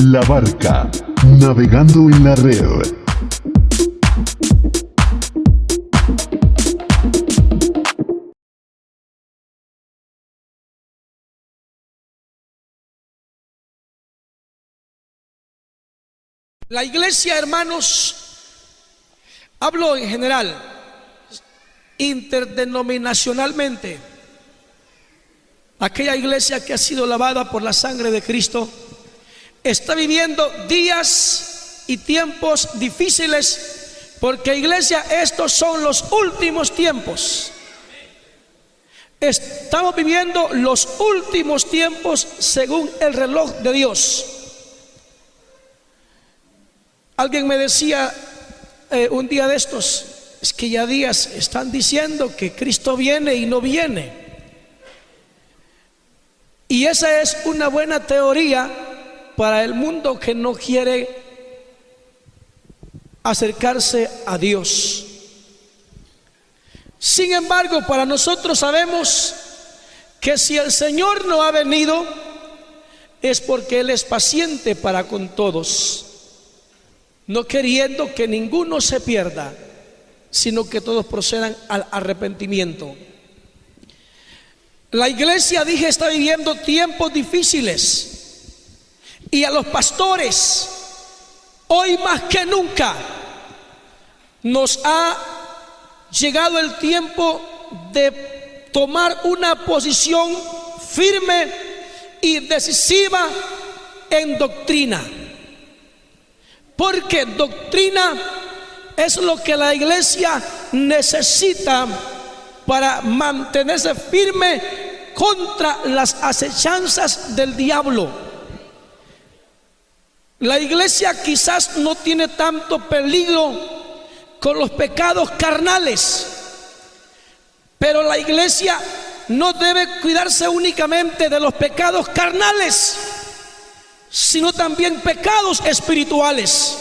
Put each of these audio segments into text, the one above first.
La Barca, navegando en la red. La iglesia, hermanos, hablo en general, interdenominacionalmente, aquella iglesia que ha sido lavada por la sangre de Cristo, está viviendo días y tiempos difíciles, porque iglesia, estos son los últimos tiempos. Estamos viviendo los últimos tiempos según el reloj de Dios. Alguien me decía un día de estos, es que ya días están diciendo que Cristo viene y no viene. Y esa es una buena teoría para el mundo que no quiere acercarse a Dios. Sin embargo, para nosotros sabemos que si el Señor no ha venido, es porque Él es paciente para con todos, no queriendo que ninguno se pierda, sino que todos procedan al arrepentimiento. La iglesia, dije, está viviendo tiempos difíciles, y a los pastores, hoy más que nunca, nos ha llegado el tiempo de tomar una posición firme y decisiva en doctrina. Porque doctrina es lo que la iglesia necesita para mantenerse firme contra las acechanzas del diablo. La iglesia quizás no tiene tanto peligro con los pecados carnales, pero la iglesia no debe cuidarse únicamente de los pecados carnales, sino también pecados espirituales.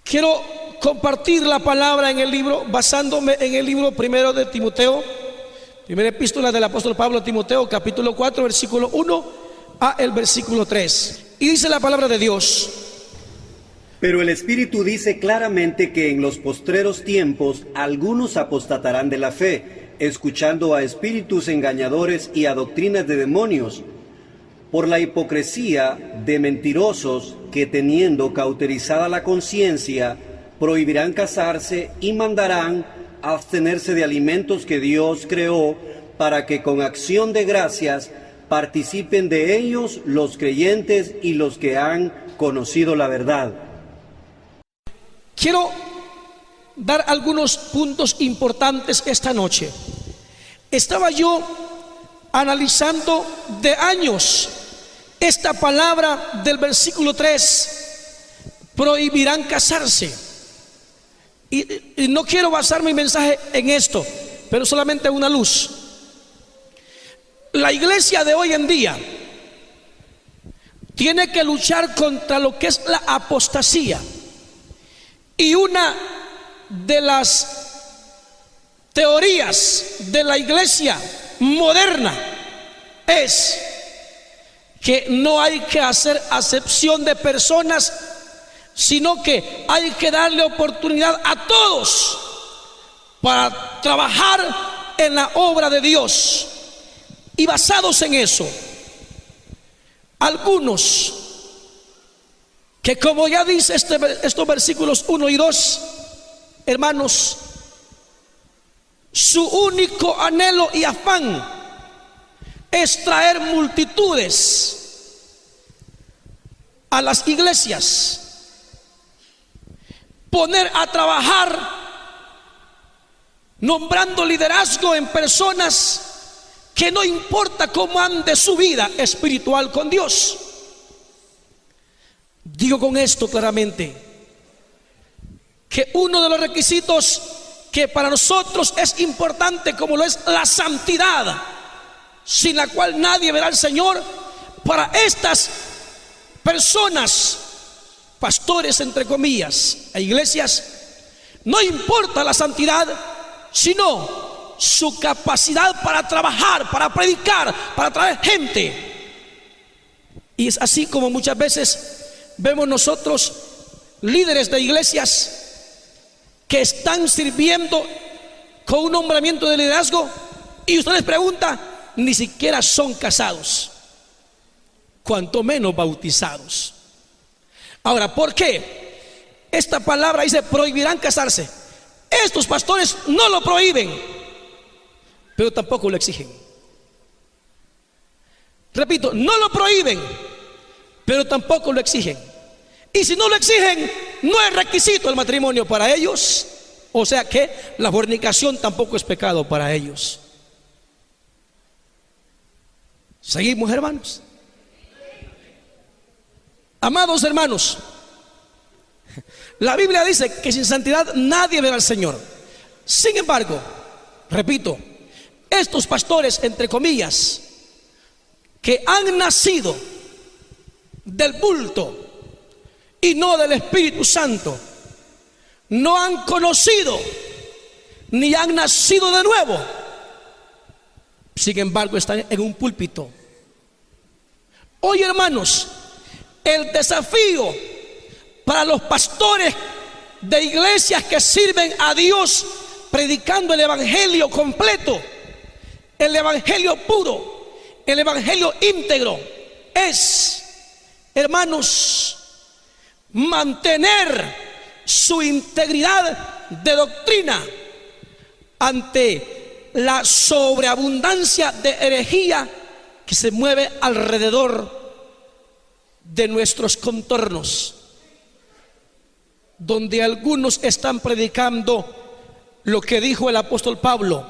Quiero compartir la palabra en el libro, basándome en el libro primero de Timoteo, primera epístola del apóstol Pablo a Timoteo, capítulo 4, versículo 1 a el versículo 3. Y dice la palabra de Dios: pero el Espíritu dice claramente que en los postreros tiempos algunos apostatarán de la fe, escuchando a espíritus engañadores y a doctrinas de demonios, por la hipocresía de mentirosos que, teniendo cauterizada la conciencia, prohibirán casarse y mandarán abstenerse de alimentos que Dios creó, para que con acción de gracias participen de ellos los creyentes y los que han conocido la verdad. Quiero dar algunos puntos importantes esta noche. Estaba yo analizando de años esta palabra del versículo 3, prohibirán casarse. Y no quiero basar mi mensaje en esto, pero solamente una luz. La iglesia de hoy en día tiene que luchar contra lo que es la apostasía. Y una de las teorías de la iglesia moderna es que no hay que hacer acepción de personas, sino que hay que darle oportunidad a todos para trabajar en la obra de Dios. Y basados en eso, algunos que, como ya dice estos versículos 1 y 2, hermanos, su único anhelo y afán es traer multitudes a las iglesias, poner a trabajar, nombrando liderazgo en personas que no importa cómo ande su vida espiritual con Dios. Digo con esto claramente que uno de los requisitos que para nosotros es importante, como lo es la santidad, sin la cual nadie verá al Señor, para estas personas, pastores entre comillas, e iglesias, no importa la santidad, sino su capacidad para trabajar, para predicar, para traer gente. Y es así como muchas veces vemos nosotros líderes de iglesias que están sirviendo con un nombramiento de liderazgo y usted les pregunta, ni siquiera son casados, cuanto menos bautizados. Ahora, ¿por qué? Esta palabra dice prohibirán casarse. Estos pastores no lo prohíben, pero tampoco lo exigen. Repito, no lo prohíben, pero tampoco lo exigen. Y si no lo exigen, no es requisito el matrimonio para ellos. O sea que la fornicación tampoco es pecado para ellos. ¿Seguimos, hermanos? Amados hermanos, la Biblia dice que sin santidad nadie verá al Señor. Sin embargo, repito, estos pastores, entre comillas, que han nacido del bulto y no del Espíritu Santo, no han conocido ni han nacido de nuevo. Sin embargo, están en un púlpito. Hoy, hermanos, el desafío para los pastores de iglesias que sirven a Dios predicando el evangelio completo, el evangelio puro, el evangelio íntegro, es, hermanos, mantener su integridad de doctrina ante la sobreabundancia de herejía que se mueve alrededor de nuestros contornos, donde algunos están predicando lo que dijo el apóstol Pablo,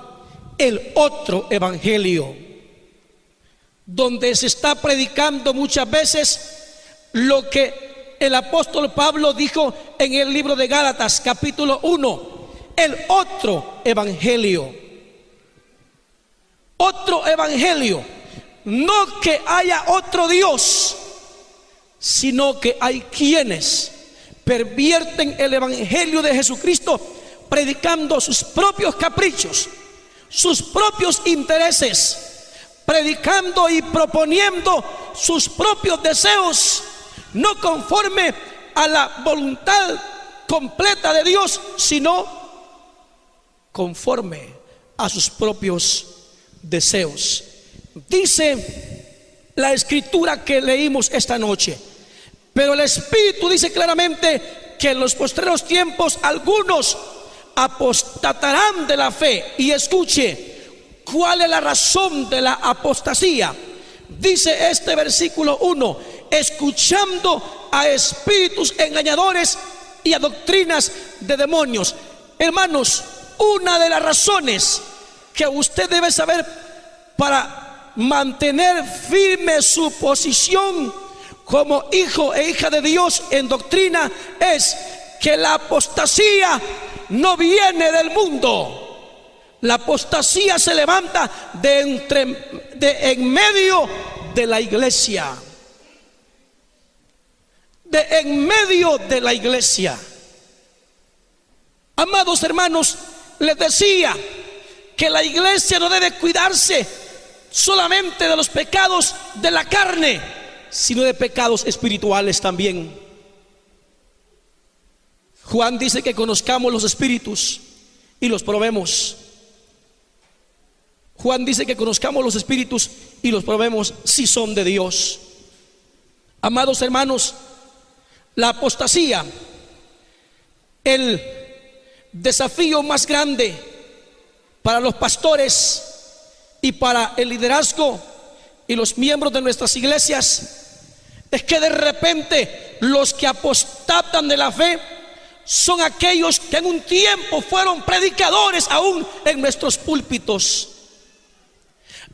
el otro evangelio, donde se está predicando muchas veces lo que el apóstol Pablo dijo en el libro de Gálatas capítulo 1, el otro evangelio. Otro evangelio, no que haya otro Dios, sino que hay quienes pervierten el evangelio de Jesucristo predicando sus propios caprichos, sus propios intereses, predicando y proponiendo sus propios deseos, no conforme a la voluntad completa de Dios, sino conforme a sus propios deseos. Dice la escritura que leímos esta noche, pero el Espíritu dice claramente que en los postreros tiempos algunos apostatarán de la fe. Y escuche, ¿cuál es la razón de la apostasía? Dice este versículo 1, escuchando a espíritus engañadores y a doctrinas de demonios. Hermanos, una de las razones que usted debe saber para mantener firme su posición como hijo e hija de Dios en doctrina es que la apostasía no viene del mundo. La apostasía se levanta de en medio de la iglesia. De en medio de la iglesia. Amados hermanos, les decía que la iglesia no debe cuidarse solamente de los pecados de la carne, sino de pecados espirituales también. Juan dice que conozcamos los espíritus y los probemos. Juan dice que conozcamos los espíritus y los probemos si son de Dios. Amados hermanos, la apostasía, el desafío más grande para los pastores y para el liderazgo y los miembros de nuestras iglesias es que de repente los que apostatan de la fe son aquellos que en un tiempo fueron predicadores aún en nuestros púlpitos,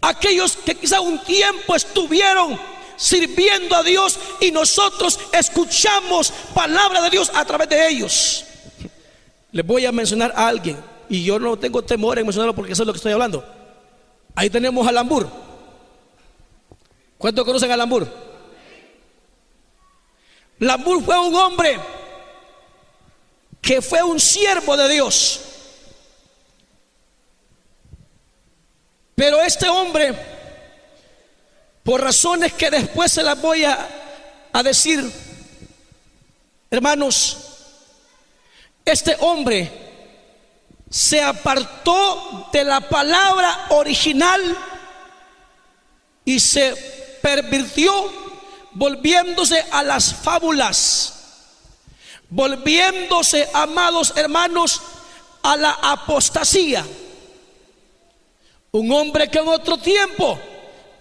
aquellos que quizá un tiempo estuvieron sirviendo a Dios y nosotros escuchamos palabra de Dios a través de ellos. Les voy a mencionar a alguien y yo no tengo temor en mencionarlo porque eso es lo que estoy hablando. Ahí tenemos a Lambur. ¿Cuántos conocen a Lambur? Lambur fue un hombre que fue un siervo de Dios, pero este hombre por razones que después se las voy a decir. Hermanos, este hombre se apartó de la palabra original y se pervirtió, volviéndose a las fábulas, volviéndose, amados hermanos, a la apostasía. Un hombre que en otro tiempo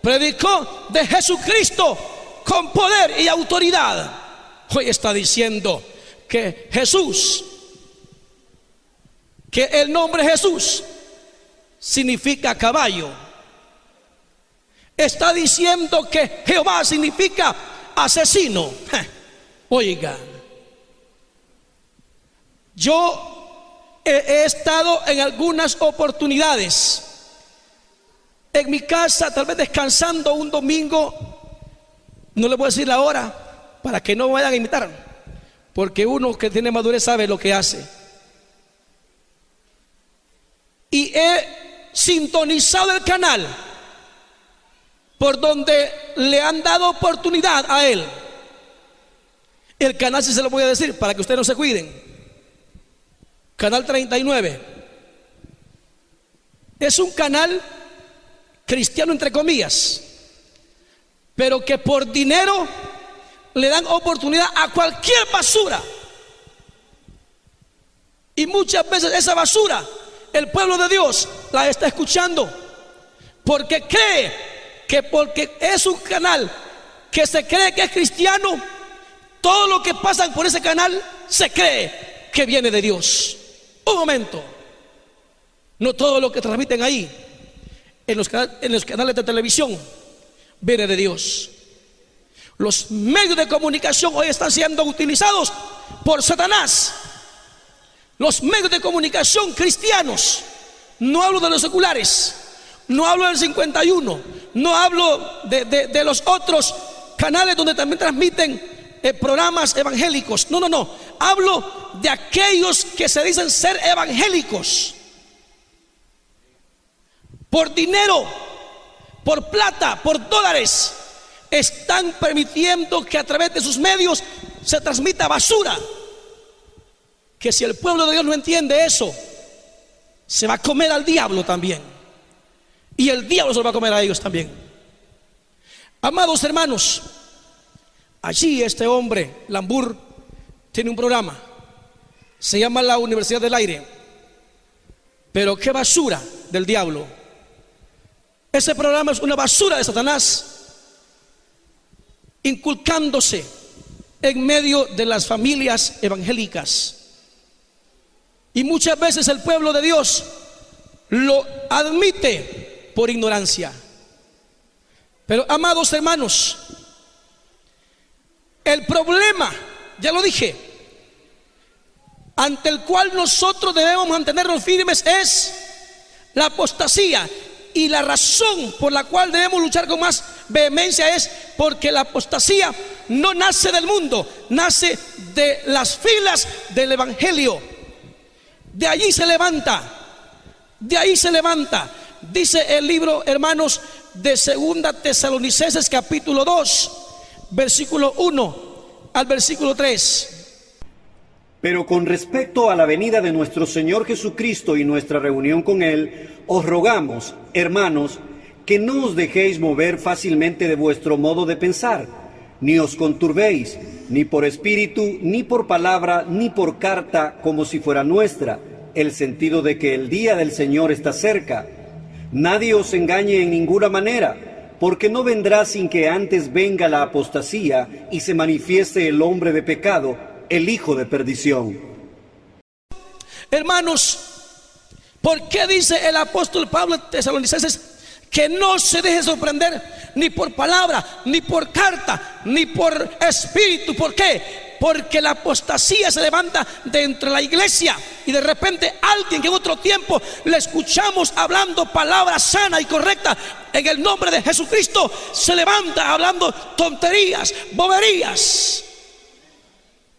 predicó de Jesucristo con poder y autoridad, hoy está diciendo que Jesús, que el nombre Jesús significa caballo. Está diciendo que Jehová significa asesino. Oiga, yo he estado en algunas oportunidades en mi casa, tal vez descansando un domingo. No les voy a decir la hora para que no me vayan a imitar, porque uno que tiene madurez sabe lo que hace. Y he sintonizado el canal por donde le han dado oportunidad a él. El canal, si se lo voy a decir para que ustedes no se cuiden, canal 39. Es un canal cristiano entre comillas, pero que por dinero le dan oportunidad a cualquier basura. Y muchas veces esa basura el pueblo de Dios la está escuchando, porque cree que porque es un canal que se cree que es cristiano, todo lo que pasan por ese canal se cree que viene de Dios. Un momento, no todo lo que transmiten ahí en los canales de televisión viene de Dios. Los medios de comunicación hoy están siendo utilizados por Satanás. Los medios de comunicación cristianos, no hablo de los seculares, no hablo del 51, no hablo de los otros canales donde también transmiten programas evangélicos. No, hablo de aquellos que se dicen ser evangélicos. Por dinero, por plata, por dólares, están permitiendo que a través de sus medios se transmita basura. Que si el pueblo de Dios no entiende eso, se va a comer al diablo también, y el diablo se lo va a comer a ellos también. Amados hermanos, allí este hombre Lambur tiene un programa, se llama La Universidad del Aire. Pero qué basura del diablo. Ese programa es una basura de Satanás, inculcándose en medio de las familias evangélicas. Y muchas veces el pueblo de Dios lo admite por ignorancia. Pero amados hermanos, el problema, ya lo dije, ante el cual nosotros debemos mantenernos firmes es la apostasía. Y la razón por la cual debemos luchar con más vehemencia es porque la apostasía no nace del mundo, nace de las filas del evangelio. De allí se levanta, de ahí se levanta. Dice el libro, hermanos, de 2 Tesalonicenses capítulo 2, versículo 1 al versículo 3. Pero con respecto a la venida de nuestro Señor Jesucristo y nuestra reunión con Él, os rogamos, hermanos, que no os dejéis mover fácilmente de vuestro modo de pensar, ni os conturbéis, ni por espíritu, ni por palabra, ni por carta, como si fuera nuestra, el sentido de que el día del Señor está cerca. Nadie os engañe en ninguna manera, porque no vendrá sin que antes venga la apostasía y se manifieste el hombre de pecado, el hijo de perdición. Hermanos, ¿por qué dice el apóstol Pablo en Tesalonicenses que no se deje sorprender ni por palabra, ni por carta, ni por espíritu? ¿Por qué? Porque la apostasía se levanta dentro de la iglesia, y de repente alguien que en otro tiempo le escuchamos hablando palabra sana y correcta en el nombre de Jesucristo, se levanta hablando tonterías, boberías,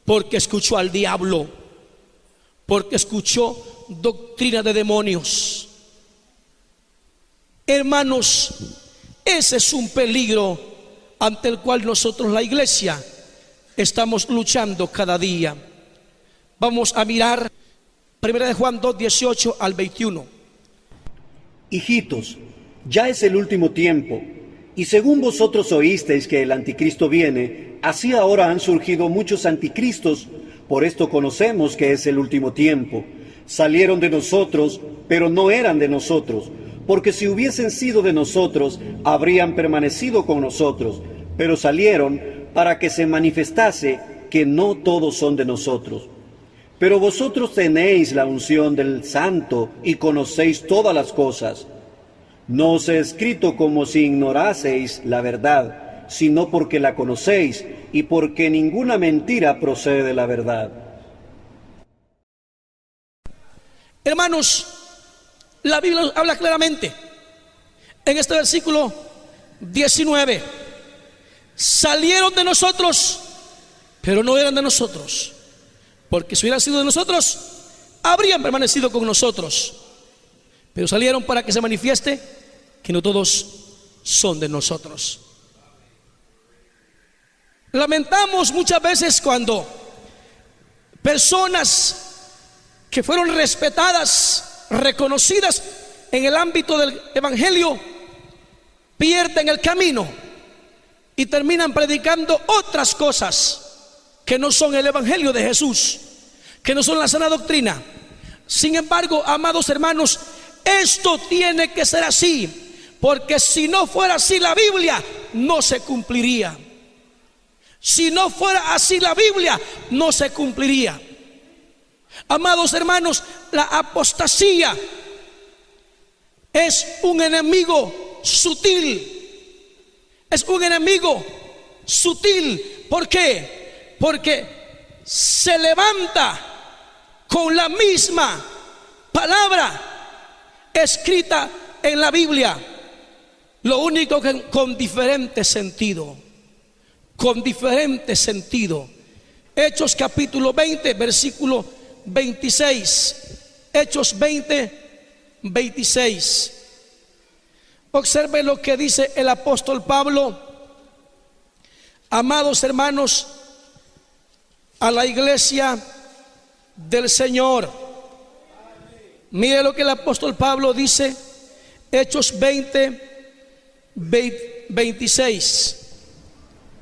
porque escuchó al diablo, porque escuchó doctrina de demonios. Hermanos, ese es un peligro ante el cual nosotros, la iglesia, estamos luchando cada día. Vamos a mirar 1 Juan 2, 18 al 21. Hijitos, ya es el último tiempo, y según vosotros oísteis que el anticristo viene, así ahora han surgido muchos anticristos. Por esto conocemos que es el último tiempo. Salieron de nosotros, pero no eran de nosotros, porque si hubiesen sido de nosotros, habrían permanecido con nosotros, pero salieron para que se manifestase que no todos son de nosotros. Pero vosotros tenéis la unción del Santo y conocéis todas las cosas. No os he escrito como si ignoraseis la verdad, sino porque la conocéis y porque ninguna mentira procede de la verdad. Hermanos, la Biblia habla claramente en este versículo 19. Salieron de nosotros, pero no eran de nosotros, porque si hubieran sido de nosotros, habrían permanecido con nosotros. Pero salieron para que se manifieste que no todos son de nosotros. Lamentamos muchas veces cuando personas que fueron respetadas, reconocidas en el ámbito del evangelio, pierden el camino y terminan predicando otras cosas que no son el evangelio de Jesús, que no son la sana doctrina. Sin embargo, amados hermanos, esto tiene que ser así, porque si no fuera así la Biblia no se cumpliría. Si no fuera así la Biblia no se cumpliría. Amados hermanos, la apostasía es un enemigo sutil. Es un enemigo sutil. ¿Por qué? Porque se levanta con la misma palabra escrita en la Biblia, lo único que con diferente sentido. Con diferente sentido. Hechos capítulo 20, versículo 26. Hechos 20, 26. Observe lo que dice el apóstol Pablo. Amados hermanos, a la iglesia del Señor. Mire lo que el apóstol Pablo dice. Hechos 20, 26.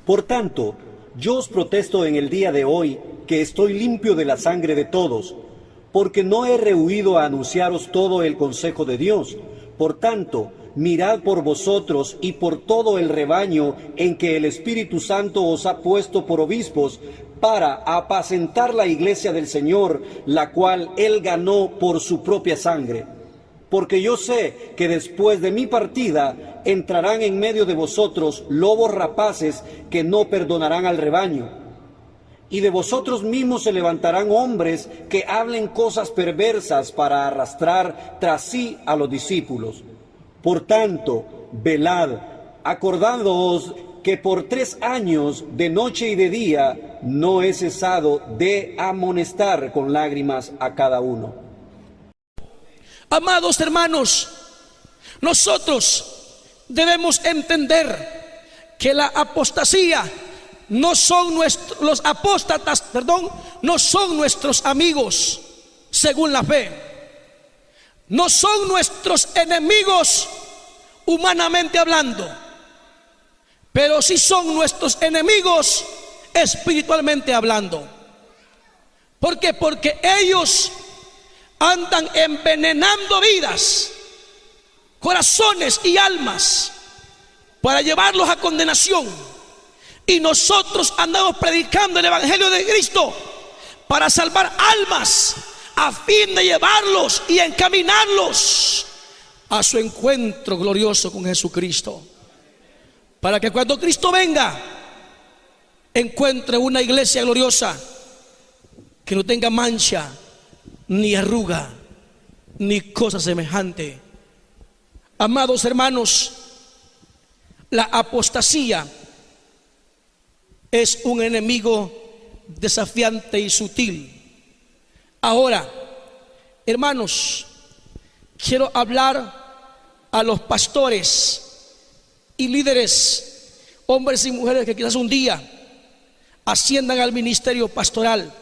Por tanto, yo os protesto en el día de hoy que estoy limpio de la sangre de todos, porque no he rehuido a anunciaros todo el consejo de Dios. Por tanto, mirad por vosotros y por todo el rebaño en que el Espíritu Santo os ha puesto por obispos, para apacentar la iglesia del Señor, la cual Él ganó por su propia sangre. Porque yo sé que después de mi partida entrarán en medio de vosotros lobos rapaces que no perdonarán al rebaño. Y de vosotros mismos se levantarán hombres que hablen cosas perversas para arrastrar tras sí a los discípulos. Por tanto, velad, acordándoos que por 3 años, de noche y de día, no he cesado de amonestar con lágrimas a cada uno. Amados hermanos, nosotros debemos entender que la apostasía no son los apóstatas, no son nuestros amigos según la fe. No son nuestros enemigos humanamente hablando, pero sí son nuestros enemigos espiritualmente hablando. ¿Por qué? Porque ellos andan envenenando vidas, corazones y almas para llevarlos a condenación. Y nosotros andamos predicando el evangelio de Cristo para salvar almas, a fin de llevarlos y encaminarlos a su encuentro glorioso con Jesucristo, para que cuando Cristo venga encuentre una iglesia gloriosa que no tenga mancha, ni arruga, ni cosa semejante. Amados hermanos, la apostasía es un enemigo desafiante y sutil. Ahora, hermanos, quiero hablar a los pastores y líderes, hombres y mujeres que quizás un día asciendan al ministerio pastoral.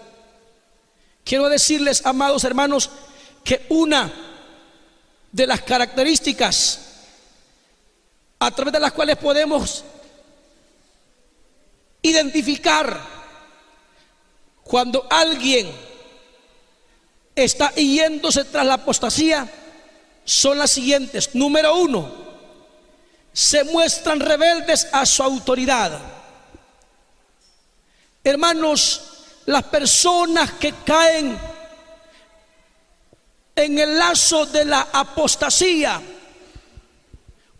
Quiero decirles, amados hermanos, que una de las características a través de las cuales podemos identificar cuando alguien está yéndose tras la apostasía son las siguientes. Número uno, se muestran rebeldes a su autoridad. Hermanos, las personas que caen en el lazo de la apostasía,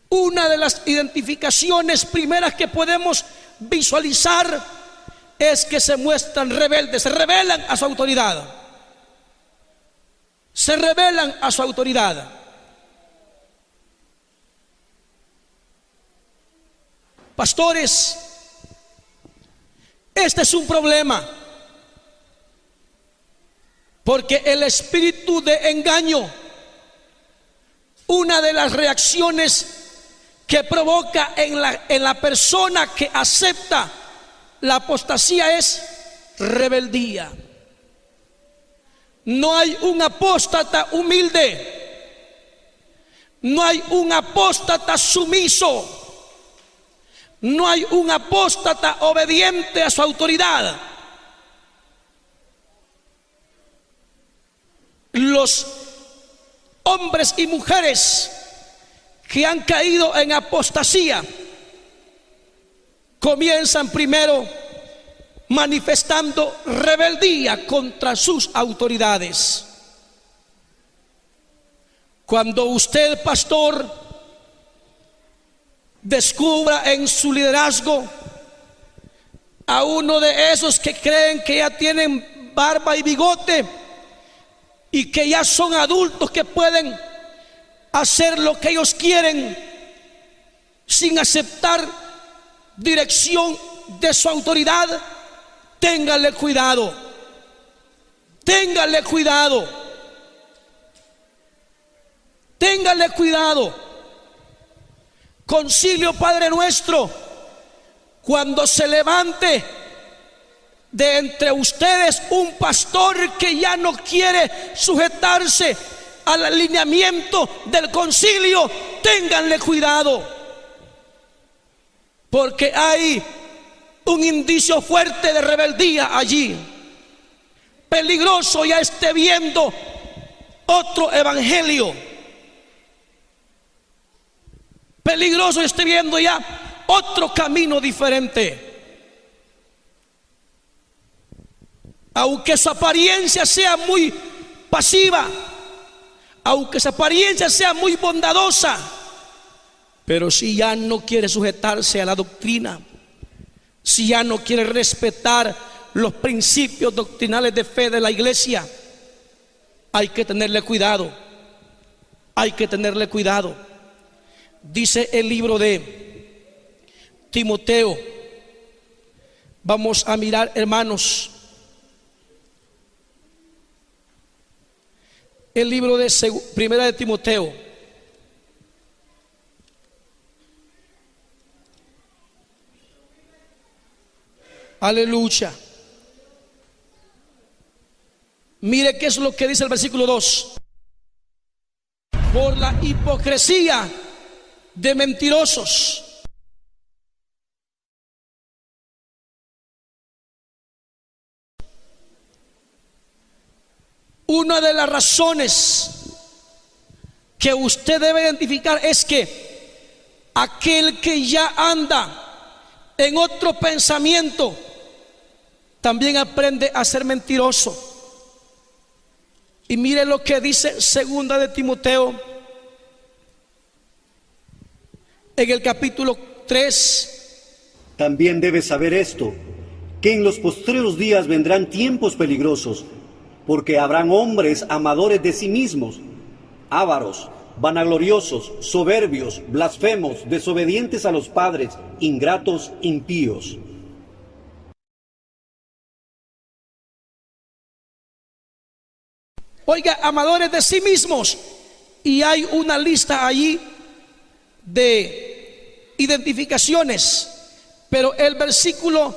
una de las identificaciones primeras que podemos visualizar es que se muestran rebeldes, se rebelan a su autoridad. Se rebelan a su autoridad. Pastores, este es un problema, porque el espíritu de engaño, una de las reacciones que provoca en la persona que acepta la apostasía es rebeldía. No hay un apóstata humilde, no hay un apóstata sumiso, no hay un apóstata obediente a su autoridad. Los hombres y mujeres que han caído en apostasía comienzan primero manifestando rebeldía contra sus autoridades. Cuando usted, pastor, descubra en su liderazgo a uno de esos que creen que ya tienen barba y bigote y que ya son adultos, que pueden hacer lo que ellos quieren sin aceptar dirección de su autoridad, téngale cuidado, téngale cuidado, téngale cuidado. Concilio Padre Nuestro, cuando se levante de entre ustedes un pastor que ya no quiere sujetarse al alineamiento del concilio, ténganle cuidado, porque hay un indicio fuerte de rebeldía allí. Peligroso ya esté viendo otro evangelio, peligroso esté viendo ya otro camino diferente. Aunque su apariencia sea muy pasiva, aunque su apariencia sea muy bondadosa, pero si ya no quiere sujetarse a la doctrina, si ya no quiere respetar los principios doctrinales de fe de la iglesia, hay que tenerle cuidado, hay que tenerle cuidado. Dice el libro de Timoteo, vamos a mirar, hermanos, el libro de Primera de Timoteo, aleluya. Mire qué es lo que dice el versículo 2: por la hipocresía de mentirosos, una de las razones que usted debe identificar es que aquel que ya anda en otro pensamiento también aprende a ser mentiroso. Y mire lo que dice Segunda de Timoteo en el capítulo 3. También debes saber esto, que en los postreros días vendrán tiempos peligrosos, porque habrán hombres amadores de sí mismos, ávaros, vanagloriosos, soberbios, blasfemos, desobedientes a los padres, ingratos, impíos. Oiga, amadores de sí mismos. Y hay una lista allí de identificaciones, pero el versículo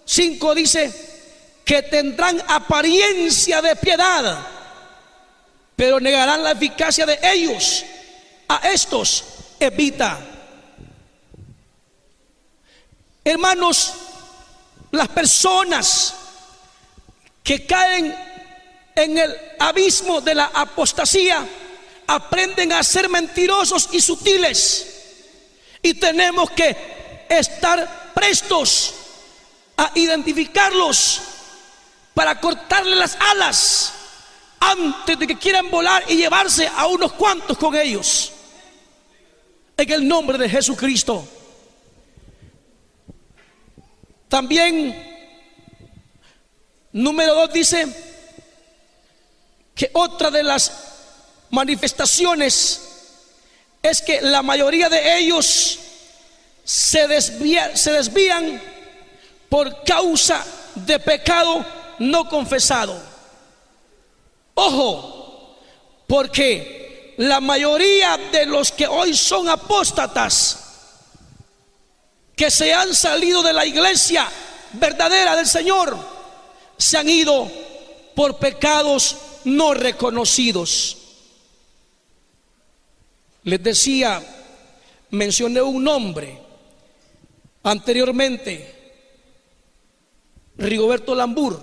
5 dice que tendrán apariencia de piedad, pero negarán la eficacia de ellos. A estos evita. Hermanos, las personas que caen en el abismo de la apostasía aprenden a ser mentirosos y sutiles, y tenemos que estar prestos a identificarlos para cortarle las alas antes de que quieran volar y llevarse a unos cuantos con ellos, en el nombre de Jesucristo. También número 2 dice que otra de las manifestaciones es que la mayoría de ellos se desvían por causa de pecado no confesado. Ojo, porque la mayoría de los que hoy son apóstatas, que se han salido de la iglesia verdadera del Señor, se han ido por pecados no reconocidos. Les decía, mencioné un nombre anteriormente, Rigoberto Lambur.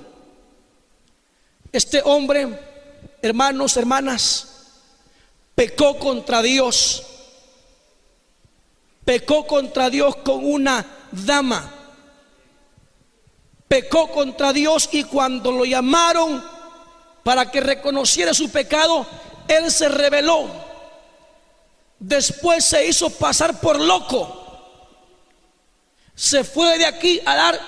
Este hombre, hermanos, hermanas, pecó contra Dios. Pecó contra Dios con una dama. Pecó contra Dios, y cuando lo llamaron para que reconociera su pecado, él se rebeló. Después se hizo pasar por loco. Se fue de aquí a dar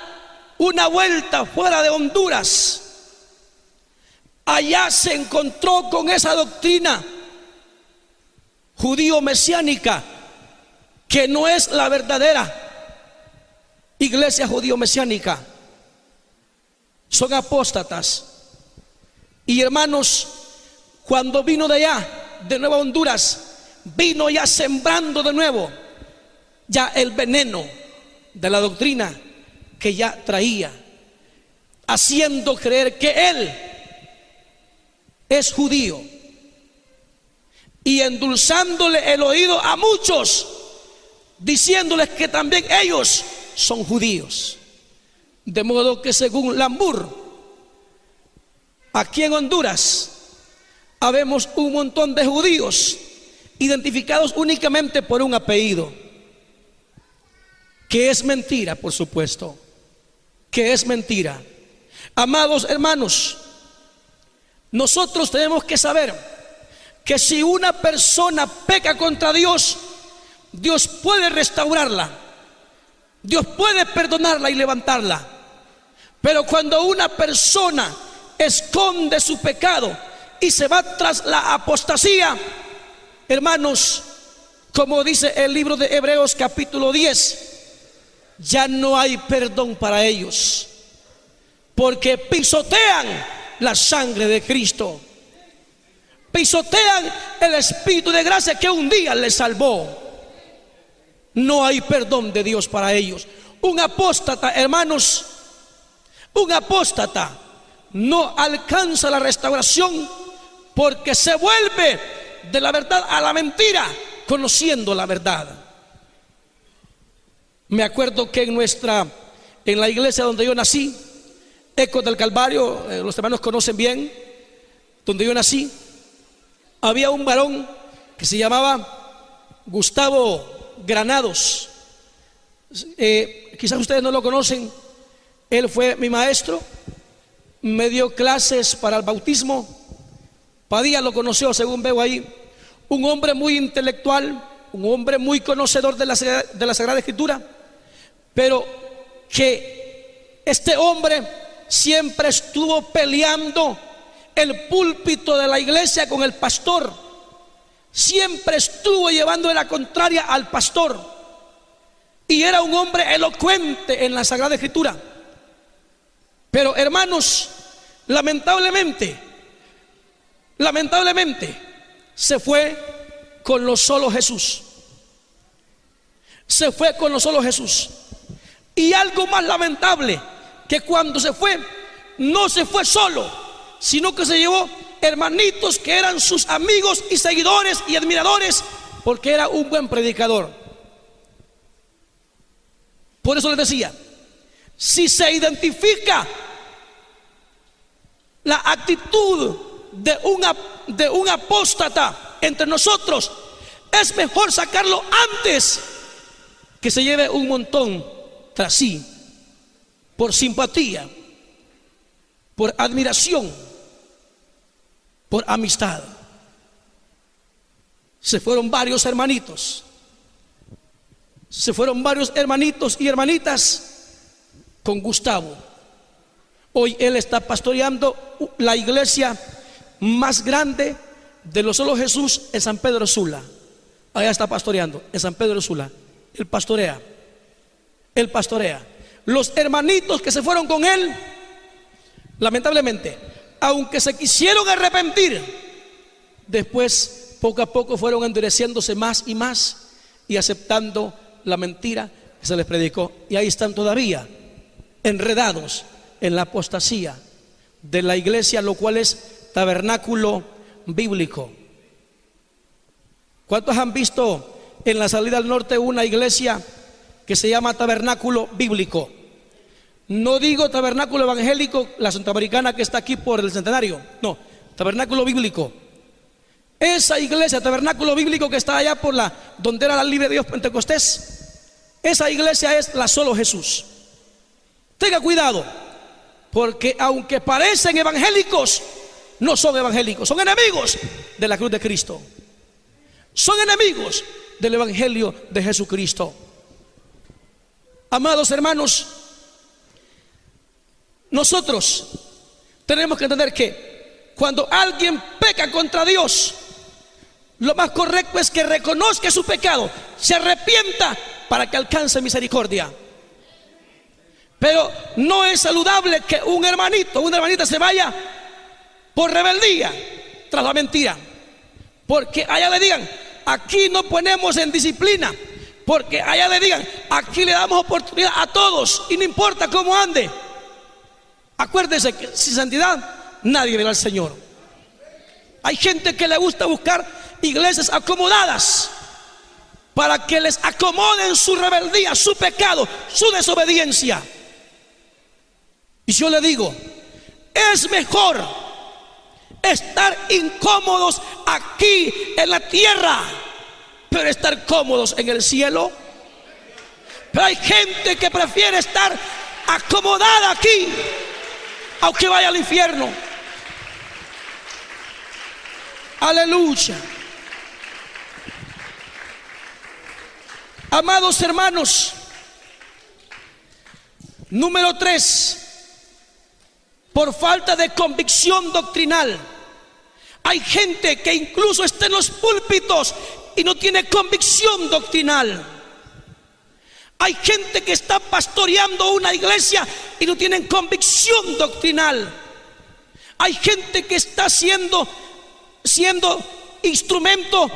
una vuelta fuera de Honduras. Allá se encontró con esa doctrina judío-mesiánica, que no es la verdadera iglesia judío-mesiánica. Son apóstatas. Y hermanos, cuando vino de allá, de nuevo a Honduras, vino ya sembrando de nuevo ya el veneno de la doctrina que ya traía, haciendo creer que él es judío y endulzándole el oído a muchos, diciéndoles que también ellos son judíos. De modo que, según Lambur, aquí en Honduras habemos un montón de judíos identificados únicamente por un apellido, que es mentira, por supuesto, que es mentira. Amados hermanos, nosotros tenemos que saber que si una persona peca contra Dios, Dios puede restaurarla, Dios puede perdonarla y levantarla. Pero cuando una persona esconde su pecado y se va tras la apostasía, hermanos, como dice el libro de Hebreos capítulo 10, ya no hay perdón para ellos, porque pisotean la sangre de Cristo, pisotean el Espíritu de gracia que un día les salvó. No hay perdón de Dios para ellos. Un apóstata, hermanos, un apóstata no alcanza la restauración, porque se vuelve de la verdad a la mentira, conociendo la verdad. Me acuerdo que en la iglesia donde yo nací, Ecos del Calvario, los hermanos conocen bien, donde yo nací, había un varón que se llamaba Gustavo Granados. Quizás ustedes no lo conocen. Él fue mi maestro, me dio clases para el bautismo. Padilla lo conoció, según veo ahí. Un hombre muy intelectual, un hombre muy conocedor de la Sagrada Escritura, pero que este hombre siempre estuvo peleando el púlpito de la iglesia con el pastor. Siempre estuvo llevando la contraria al pastor, y era un hombre elocuente en la Sagrada Escritura. Pero hermanos, lamentablemente se fue con lo solo Jesús. se fue con solo Jesús. Y algo más lamentable, que cuando se fue, no se fue solo, sino que se llevó hermanitos que eran sus amigos y seguidores y admiradores, porque era un buen predicador. Por eso les decía, si se identifica la actitud de un apóstata entre nosotros, es mejor sacarlo antes que se lleve un montón tras sí, por simpatía, por admiración, por amistad. Se fueron varios hermanitos, y hermanitas con Gustavo. Hoy él está pastoreando la iglesia más grande de los Solo Jesús en San Pedro Sula. Allá está pastoreando, en San Pedro Sula. Él pastorea. Los hermanitos que se fueron con él, lamentablemente, aunque se quisieron arrepentir, después poco a poco fueron endureciéndose más y más y aceptando la mentira que se les predicó. Y ahí están todavía enredados en la apostasía de la iglesia, lo cual es Tabernáculo Bíblico. ¿Cuántos han visto en la salida al norte una iglesia que se llama Tabernáculo Bíblico? No digo Tabernáculo Evangélico, la centroamericana que está aquí por el Centenario, no, Tabernáculo Bíblico. Esa iglesia, Tabernáculo Bíblico, que está allá por donde era la Libre de Dios Pentecostés, esa iglesia es la Solo Jesús. Tenga cuidado, porque aunque parecen evangélicos, no son evangélicos, son enemigos de la cruz de Cristo, son enemigos del evangelio de Jesucristo. Amados hermanos, nosotros tenemos que entender que cuando alguien peca contra Dios, lo más correcto es que reconozca su pecado, se arrepienta para que alcance misericordia. Pero no es saludable que un hermanito, una hermanita se vaya por rebeldía tras la mentira, porque allá le digan, aquí no ponemos en disciplina, porque allá le digan, aquí le damos oportunidad a todos y no importa cómo ande. Acuérdese que sin santidad nadie verá al Señor. Hay gente que le gusta buscar iglesias acomodadas para que les acomoden su rebeldía, su pecado, su desobediencia. Y yo le digo, es mejor estar incómodos aquí en la tierra, pero estar cómodos en el cielo. Pero hay gente que prefiere estar acomodada aquí, aunque vaya al infierno. Aleluya. Amados hermanos, número 3, por falta de convicción doctrinal. Hay gente que incluso está en los púlpitos y no tiene convicción doctrinal. Hay gente que está pastoreando una iglesia y no tienen convicción doctrinal. Hay gente que está siendo instrumento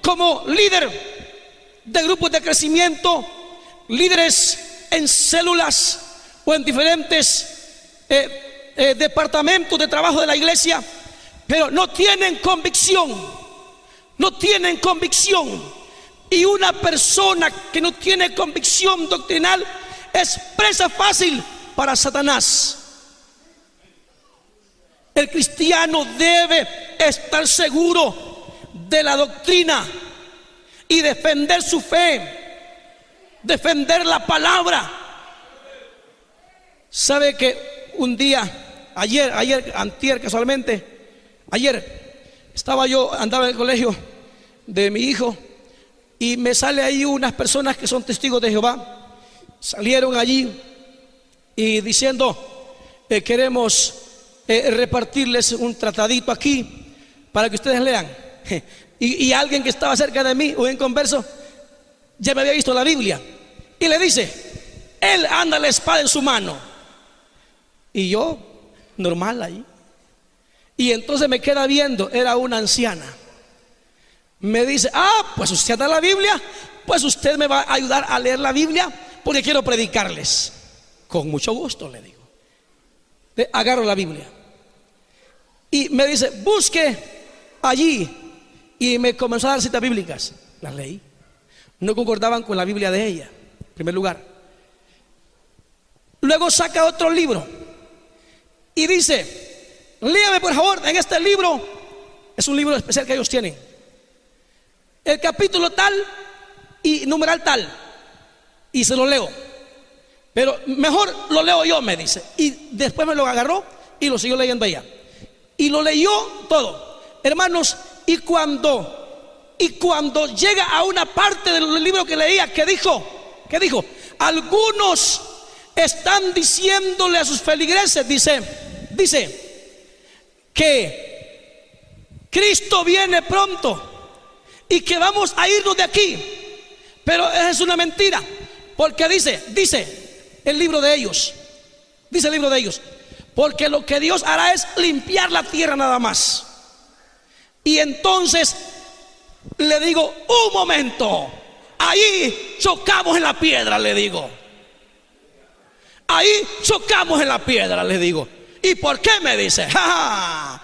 como líder de grupos de crecimiento, líderes en células o en diferentes departamentos de trabajo de la iglesia, pero no tienen convicción. Y una persona que no tiene convicción doctrinal es presa fácil para Satanás. El cristiano debe estar seguro de la doctrina y defender su fe, defender la palabra. ¿Sabe que un día, antier casualmente, andaba en el colegio de mi hijo y me sale ahí unas personas que son testigos de Jehová, salieron allí y diciendo, queremos repartirles un tratadito aquí para que ustedes lean. Y alguien que estaba cerca de mí o en converso ya me había visto la Biblia y le dice, él anda la espada en su mano. Y yo, normal ahí. Y entonces me queda viendo, era una anciana. Me dice, pues usted da la Biblia, pues usted me va a ayudar a leer la Biblia porque quiero predicarles. Con mucho gusto, le digo. Agarro la Biblia y me dice, busque allí, y me comenzó a dar citas bíblicas. Las leí, no concordaban con la Biblia de ella, en primer lugar. Luego saca otro libro y dice, léame por favor en este libro, es un libro especial que ellos tienen, el capítulo tal y numeral tal, y se lo leo, pero mejor lo leo yo, me dice. Y después me lo agarró y lo siguió leyendo ella, y lo leyó todo, hermanos. Y cuando llega a una parte del libro que leía, ¿qué dijo? Algunos están diciéndole a sus feligreses, dice que Cristo viene pronto y que vamos a irnos de aquí. Pero es una mentira, porque dice el libro de ellos, porque lo que Dios hará es limpiar la tierra nada más. Y entonces le digo, un momento, ahí chocamos en la piedra, le digo. Ahí chocamos en la piedra, le digo. ¿Y por qué? Me dice. ¡Ja, ja!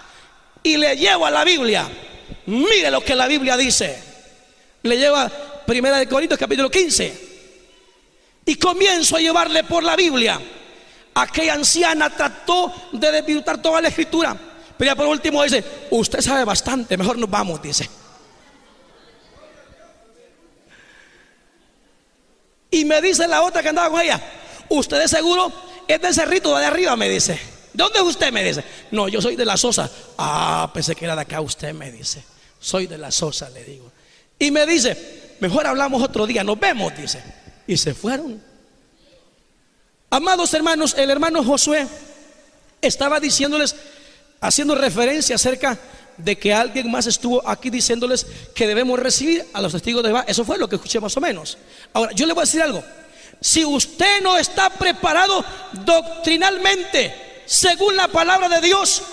Y le llevo a la Biblia. Mire lo que la Biblia dice. Le lleva 1 Corintios capítulo 15. Y comienzo a llevarle por la Biblia. Aquella anciana trató de desvirtuar toda la escritura, pero ya por último dice, usted sabe bastante, mejor nos vamos, dice. Y me dice la otra que andaba con ella, usted de seguro es del cerrito de arriba, me dice. ¿De dónde es usted? Me dice. No, yo soy de la Sosa. Pensé que era de acá usted, me dice. Soy de la Sosa, le digo. Y me dice, mejor hablamos otro día, nos vemos, dice. Y se fueron. Amados hermanos, el hermano Josué estaba diciéndoles, haciendo referencia acerca de que alguien más estuvo aquí diciéndoles que debemos recibir a los testigos de Jehová. Eso fue lo que escuché más o menos. Ahora, yo le voy a decir algo. Si usted no está preparado doctrinalmente según la palabra de Dios,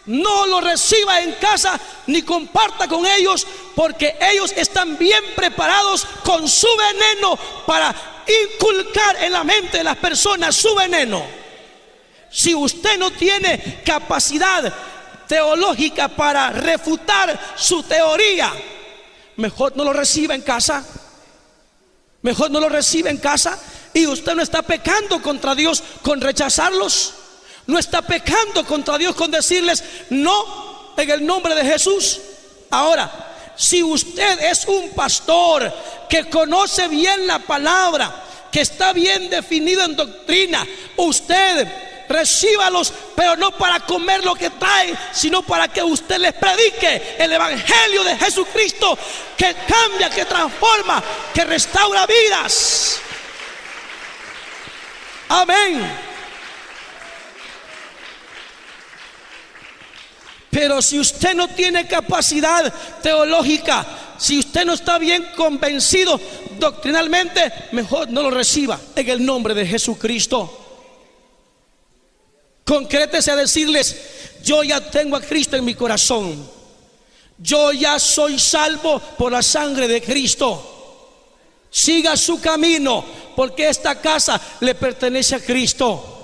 no lo reciba en casa ni comparta con ellos, porque ellos están bien preparados con su veneno para inculcar en la mente de las personas su veneno. Si usted no tiene capacidad teológica para refutar su teoría, mejor no lo reciba en casa. Mejor no lo reciba en casa. Y usted no está pecando contra Dios con rechazarlos. No está pecando contra Dios con decirles no en el nombre de Jesús. Ahora, si usted es un pastor que conoce bien la palabra, que está bien definido en doctrina, usted recíbalos, pero no para comer lo que traen, sino para que usted les predique el evangelio de Jesucristo, que cambia, que transforma, que restaura vidas. Amén. Pero si usted no tiene capacidad teológica, si usted no está bien convencido doctrinalmente, mejor no lo reciba en el nombre de Jesucristo. Concrétese a decirles, yo ya tengo a Cristo en mi corazón, yo ya soy salvo por la sangre de Cristo. Siga su camino, porque esta casa le pertenece a Cristo.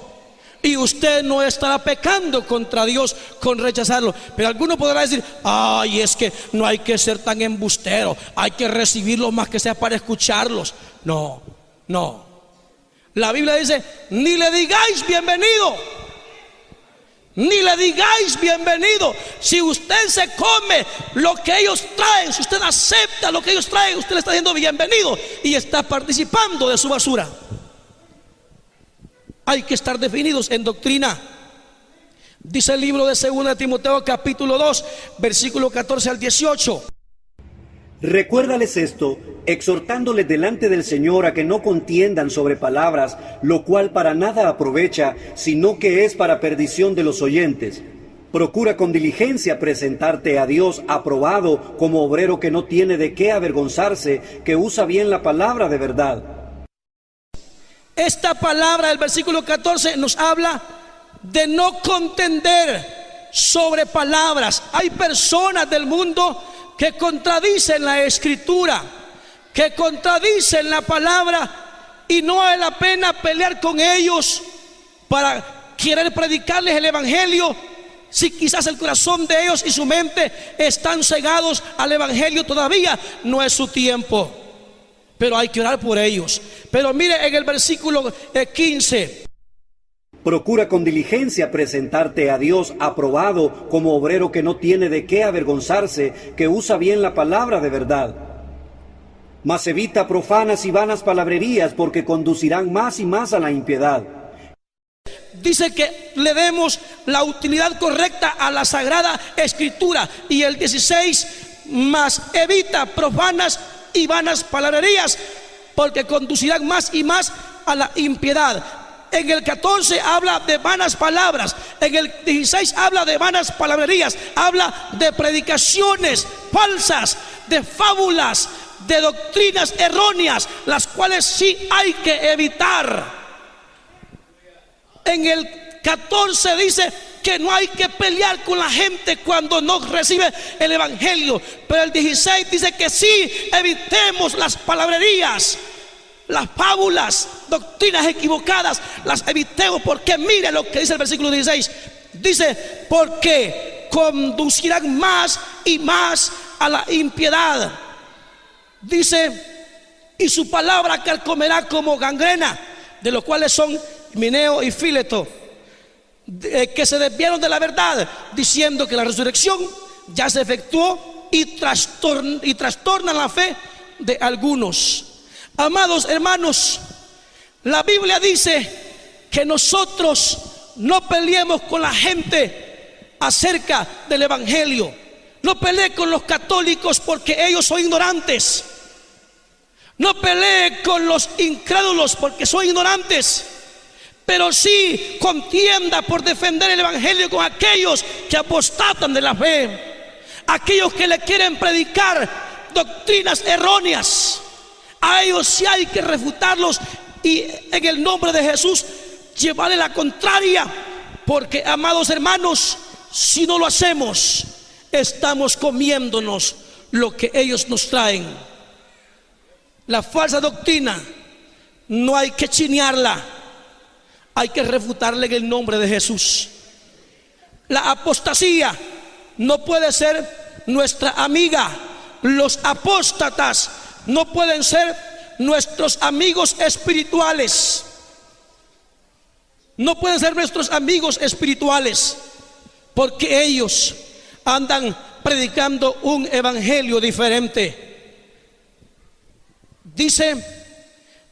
Y usted no estará pecando contra Dios con rechazarlo. Pero alguno podrá decir, es que no hay que ser tan embustero, hay que recibirlos más que sea para escucharlos. No. La Biblia dice, ni le digáis bienvenido. Ni le digáis bienvenido. Si usted se come lo que ellos traen, si usted acepta lo que ellos traen, usted le está diciendo bienvenido y está participando de su basura. Hay que estar definidos en doctrina. Dice el libro de 2 Timoteo capítulo 2 versículo 14 al 18. Recuérdales esto, exhortándoles delante del Señor a que no contiendan sobre palabras, lo cual para nada aprovecha, sino que es para perdición de los oyentes. Procura con diligencia presentarte a Dios aprobado como obrero que no tiene de qué avergonzarse, que usa bien la palabra de verdad. Esta palabra del versículo 14 nos habla de no contender sobre palabras. Hay personas del mundo que contradicen la escritura, que contradicen la palabra, y no vale la pena pelear con ellos para querer predicarles el evangelio, si quizás el corazón de ellos y su mente están cegados al evangelio todavía. No es su tiempo, pero hay que orar por ellos. Pero mire en el versículo 15: procura con diligencia presentarte a Dios aprobado como obrero que no tiene de qué avergonzarse, que usa bien la palabra de verdad. Mas evita profanas y vanas palabrerías, porque conducirán más y más a la impiedad. Dice que le demos la utilidad correcta a la Sagrada Escritura. Y el 16: mas evita profanas y vanas palabrerías, porque conducirán más y más a la impiedad. En el 14 habla de vanas palabras, en el 16 habla de vanas palabrerías, habla de predicaciones falsas, de fábulas, de doctrinas erróneas, las cuales sí hay que evitar. En el 14 dice que no hay que pelear con la gente cuando no recibe el evangelio, pero el 16 dice que sí evitemos las palabrerías, las fábulas, doctrinas equivocadas, las evitemos, porque mire lo que dice el versículo 16. Dice: porque conducirán más y más a la impiedad. Dice: y su palabra carcomerá como gangrena, de los cuales son Himeneo y Fileto, que se desviaron de la verdad, diciendo que la resurrección ya se efectuó, y trastornan la fe de algunos. Amados hermanos, la Biblia dice que nosotros no peleemos con la gente acerca del evangelio. No pelee con los católicos porque ellos son ignorantes. No pelee con los incrédulos porque son ignorantes. Pero sí contienda por defender el evangelio con aquellos que apostatan de la fe, aquellos que le quieren predicar doctrinas erróneas. A ellos sí hay que refutarlos y en el nombre de Jesús llevarle la contraria, porque, amados hermanos, si no lo hacemos, estamos comiéndonos lo que ellos nos traen. La falsa doctrina no hay que chinearla, hay que refutarla en el nombre de Jesús. La apostasía no puede ser nuestra amiga. Los apóstatas no pueden ser nuestros amigos espirituales. No pueden ser nuestros amigos espirituales, porque ellos andan predicando un evangelio diferente. Dice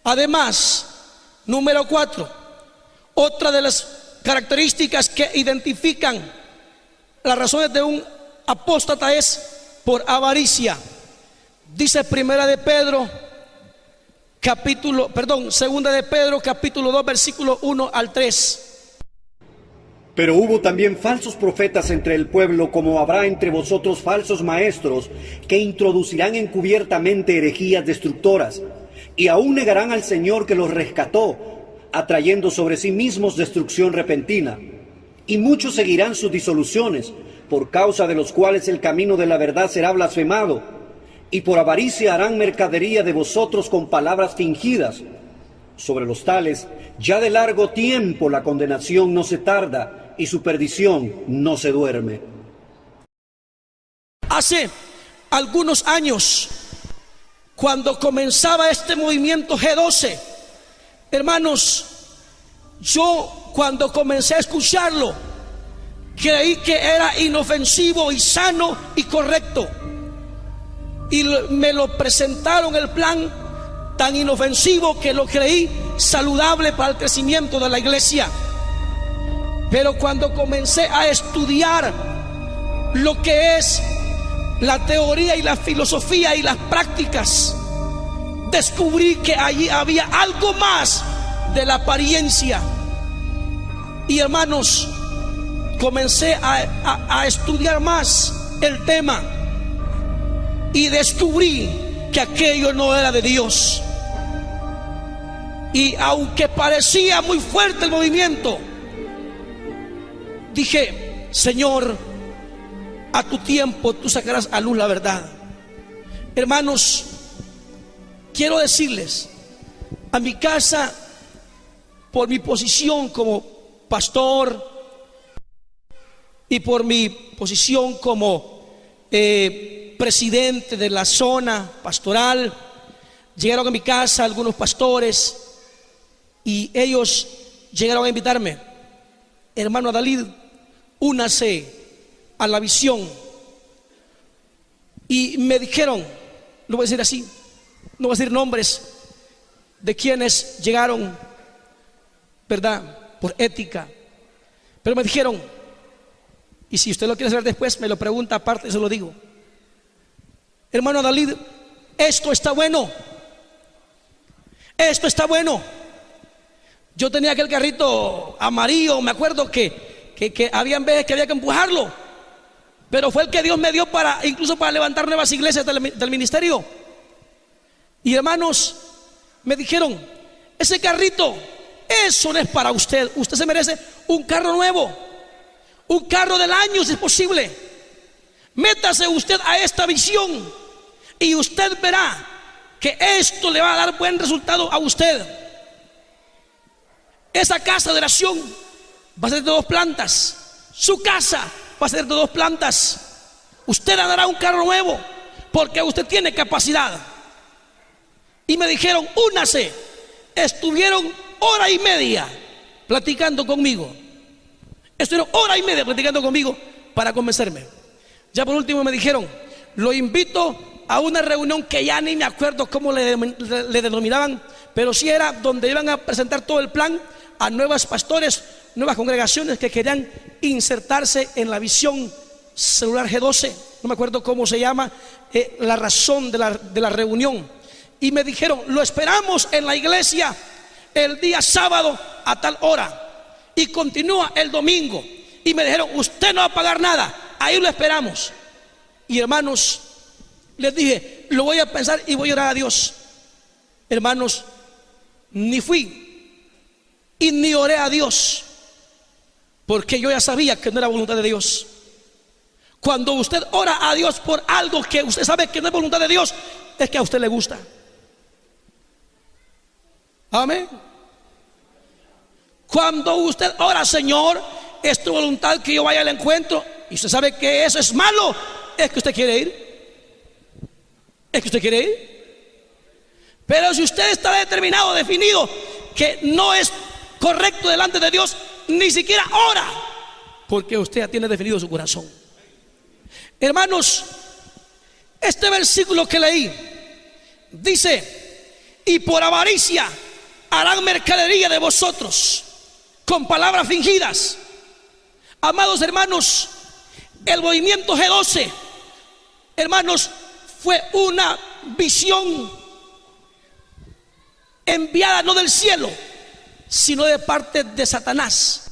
además, número 4, otra de las características que identifican las razones de un apóstata es por avaricia. Dice segunda de Pedro capítulo 2 versículo 1 al 3. Pero hubo también falsos profetas entre el pueblo, como habrá entre vosotros falsos maestros, que introducirán encubiertamente herejías destructoras, y aún negarán al Señor que los rescató, atrayendo sobre sí mismos destrucción repentina. Y muchos seguirán sus disoluciones, por causa de los cuales el camino de la verdad será blasfemado, y por avaricia harán mercadería de vosotros con palabras fingidas. Sobre los tales, ya de largo tiempo la condenación no se tarda, y su perdición no se duerme. Hace algunos años, cuando comenzaba este movimiento G12, hermanos, yo cuando comencé a escucharlo, creí que era inofensivo y sano y correcto, y me lo presentaron el plan tan inofensivo que lo creí saludable para el crecimiento de la iglesia. Pero cuando comencé a estudiar lo que es la teoría y la filosofía y las prácticas, descubrí que allí había algo más de la apariencia. Y hermanos, comencé a estudiar más el tema y descubrí que aquello no era de Dios. Y aunque parecía muy fuerte el movimiento, dije: Señor, a tu tiempo tú sacarás a luz la verdad. Hermanos, quiero decirles, a mi casa, por mi posición como pastor y por mi posición como presidente de la zona pastoral, llegaron a mi casa algunos pastores y ellos llegaron a invitarme: hermano Adalid, únase a la visión. Y me dijeron, lo voy a decir así, no voy a decir nombres de quienes llegaron, ¿verdad?, por ética, pero me dijeron, y si usted lo quiere saber después, me lo pregunta aparte, se lo digo: hermano Adalid, esto está bueno, esto está bueno. Yo tenía aquel carrito amarillo, me acuerdo que habían veces que había que empujarlo, pero fue el que Dios me dio incluso para levantar nuevas iglesias del ministerio. Y hermanos, me dijeron, ese carrito, eso no es para usted. Usted se merece un carro nuevo, un carro del año si es posible. Métase usted a esta visión y usted verá que esto le va a dar buen resultado a usted. Esa casa de oración va a ser de 2 plantas. Su casa va a ser de 2 plantas. Usted andará un carro nuevo porque usted tiene capacidad. Y me dijeron, únase. Estuvieron 1 hora y media platicando conmigo. Estuvieron 1 hora y media platicando conmigo para convencerme. Ya por último me dijeron, lo invito a una reunión que ya ni me acuerdo cómo le denominaban, pero sí era donde iban a presentar todo el plan a nuevos pastores, nuevas congregaciones que querían insertarse en la visión celular G12. No me acuerdo cómo se llama la razón de la reunión. Y me dijeron, lo esperamos en la iglesia el día sábado a tal hora y continúa el domingo. Y me dijeron, usted no va a pagar nada, ahí lo esperamos. Y hermanos, les dije, lo voy a pensar y voy a orar a Dios. Hermanos, ni fui y ni oré a Dios, porque yo ya sabía que no era voluntad de Dios. Cuando usted ora a Dios por algo que usted sabe que no es voluntad de Dios, es que a usted le gusta. Amén. Cuando usted ora, Señor, es tu voluntad que yo vaya al encuentro, y usted sabe que eso es malo, es que usted quiere ir. Es que usted quiere ir. Pero si usted está determinado, definido, que no es correcto delante de Dios, ni siquiera ora, porque usted ya tiene definido su corazón. Hermanos, este versículo que leí dice, y por avaricia harán mercadería de vosotros con palabras fingidas. Amados hermanos, el movimiento G12, hermanos, fue una visión enviada no del cielo, sino de parte de Satanás.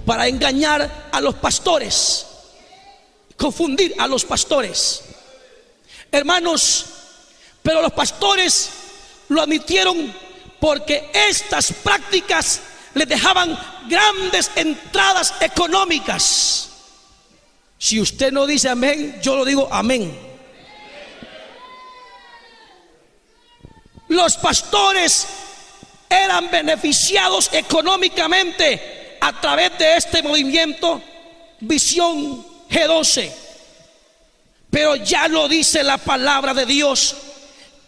para engañar a los pastores, confundir a los pastores. Hermanos, pero los pastores lo admitieron porque estas prácticas les dejaban grandes entradas económicas. Si usted no dice amén, yo lo digo amén. Los pastores eran beneficiados económicamente a través de este movimiento Visión G12. Pero ya lo dice la palabra de Dios,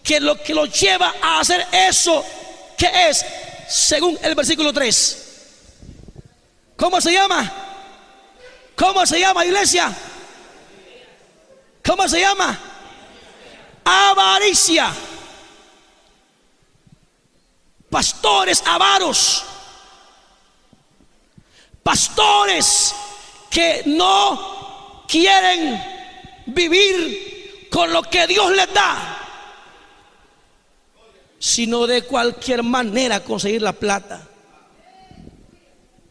que lo que los lleva a hacer eso, ¿qué es? Según el versículo 3. ¿Cómo se llama? ¿Cómo se llama, iglesia? ¿Cómo se llama? Avaricia. Pastores avaros, pastores que no quieren vivir con lo que Dios les da, sino de cualquier manera conseguir la plata.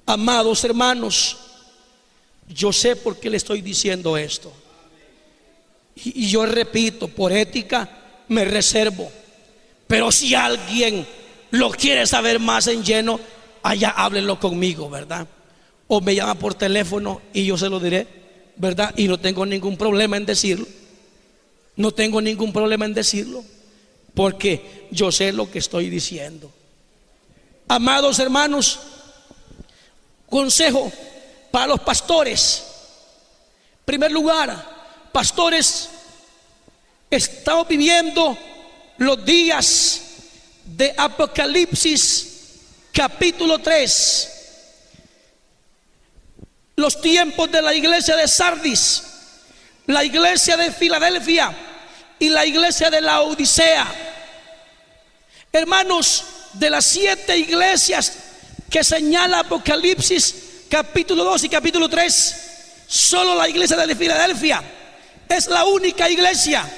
Amados hermanos, yo sé por qué le estoy diciendo esto, y yo repito, por ética me reservo, pero si alguien lo quiere saber más en lleno, allá háblenlo conmigo, ¿verdad? O me llama por teléfono y yo se lo diré, ¿verdad? Y no tengo ningún problema en decirlo. No tengo ningún problema en decirlo, porque yo sé lo que estoy diciendo. Amados hermanos, consejo para los pastores. En primer lugar, pastores, estamos viviendo los días de Apocalipsis capítulo 3, los tiempos de la iglesia de Sardis, la iglesia de Filadelfia y la iglesia de la Odisea. Hermanos, de las 7 iglesias que señala Apocalipsis capítulo 2 y capítulo 3, solo la iglesia de Filadelfia es la única iglesia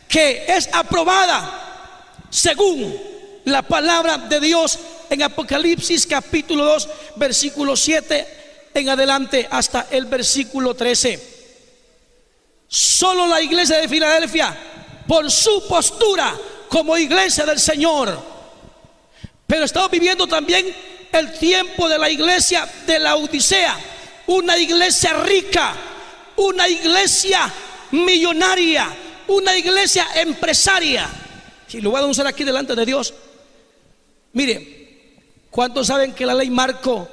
que es aprobada según la palabra de Dios en Apocalipsis capítulo 2 versículo 7 en adelante hasta el versículo 13. Solo la iglesia de Filadelfia, por su postura como iglesia del Señor. Pero estamos viviendo también el tiempo de la iglesia de la Odisea, una iglesia rica, una iglesia millonaria, una iglesia empresaria. Y lo voy a denunciar aquí delante de Dios. Mire, ¿cuántos saben que la ley Marco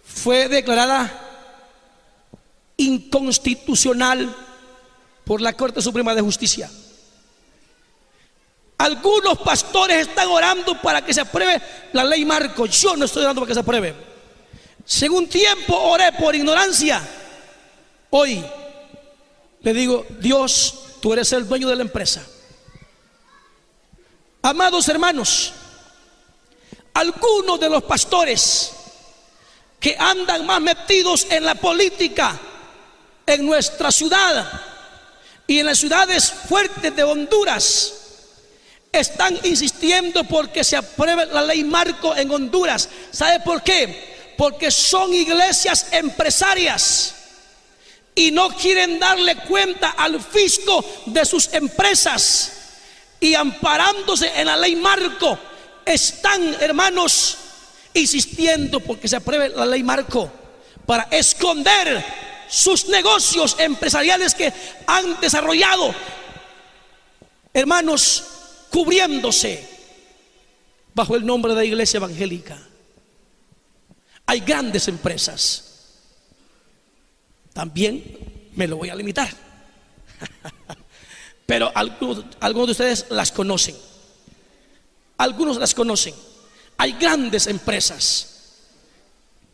fue declarada inconstitucional por la Corte Suprema de Justicia? Algunos pastores están orando para que se apruebe la ley Marco. Yo no estoy orando para que se apruebe. Si en un tiempo oré por ignorancia, hoy le digo: Dios, tú eres el dueño de la empresa. Amados hermanos, algunos de los pastores que andan más metidos en la política en nuestra ciudad y en las ciudades fuertes de Honduras están insistiendo porque se apruebe la ley Marco en Honduras. ¿Sabe por qué? Porque son iglesias empresarias y no quieren darle cuenta al fisco de sus empresas, y amparándose en la ley Marco están, hermanos, insistiendo porque se apruebe la ley Marco para esconder sus negocios empresariales que han desarrollado, hermanos, cubriéndose bajo el nombre de la iglesia evangélica. Hay grandes empresas. También me lo voy a limitar pero algunos de ustedes las conocen. Algunos las conocen. Hay grandes empresas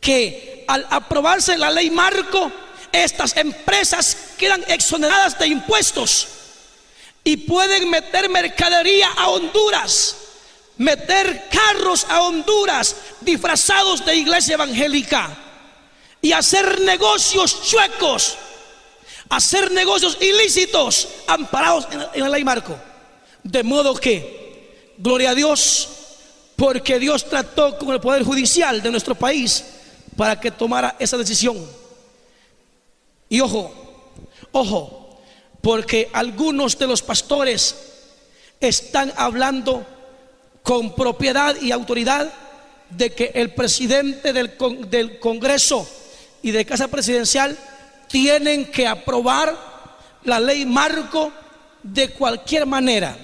que al aprobarse la ley Marco, estas empresas quedan exoneradas de impuestos y pueden meter mercadería a Honduras, meter carros a Honduras disfrazados de iglesia evangélica y hacer negocios chuecos, hacer negocios ilícitos amparados en la ley Marco. De modo que, gloria a Dios, porque Dios trató con el poder judicial de nuestro país para que tomara esa decisión. Y ojo, porque algunos de los pastores están hablando con propiedad y autoridad de que el presidente del Congreso y de Casa Presidencial tienen que aprobar la ley marco de cualquier manera.